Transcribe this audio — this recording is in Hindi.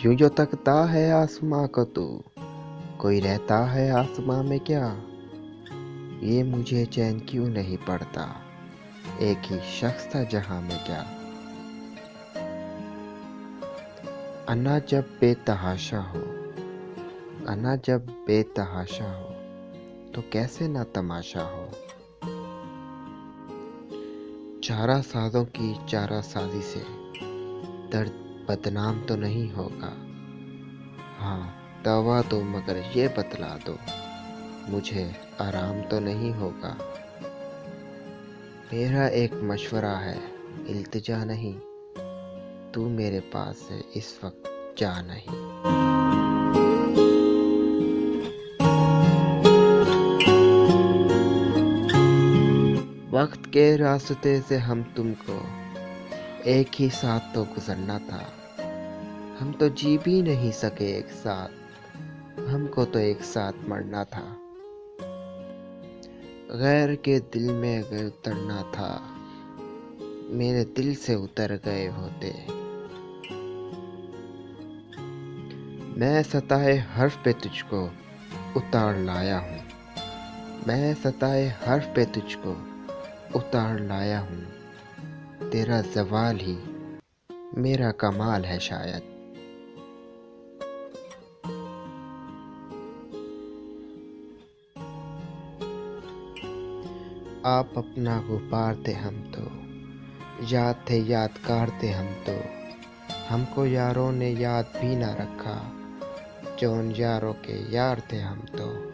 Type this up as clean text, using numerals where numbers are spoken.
यूं जो तकता है आसमां को तू, कोई रहता है आसमां में क्या? ये मुझे चैन क्यों नहीं पड़ता, एक ही शख्स था जहां में क्या? अन्ना जब बेतहाशा हो, अन्ना जब बेतहाशा हो, तो कैसे ना तमाशा हो। चारा साजों की चारा साजी से दर्द बदनाम तो नहीं होगा। हाँ, दवा दो मगर ये बतला दो, मुझे आराम तो नहीं होगा। मेरा एक मशवरा है, इल्तिजा नहीं, तू मेरे पास है इस वक्त जा नहीं। वक्त के रास्ते से हम तुमको एक ही साथ तो गुजरना था। हम तो जी भी नहीं सके एक साथ, हमको तो एक साथ मरना था। गैर के दिल में अगर उतरना था, मेरे दिल से उतर गए होते। मैं सताए हर्फ पे तुझको उतार लाया हूँ, मैं सताए हर्फ पे तुझको उतार लाया हूँ। तेरा ज़वाल ही मेरा कमाल है शायद। आप अपना गुबार थे हम तो, याद थे यादगार थे हम तो। हमको यारों ने याद भी ना रखा, जो उन यारों के यार थे हम तो।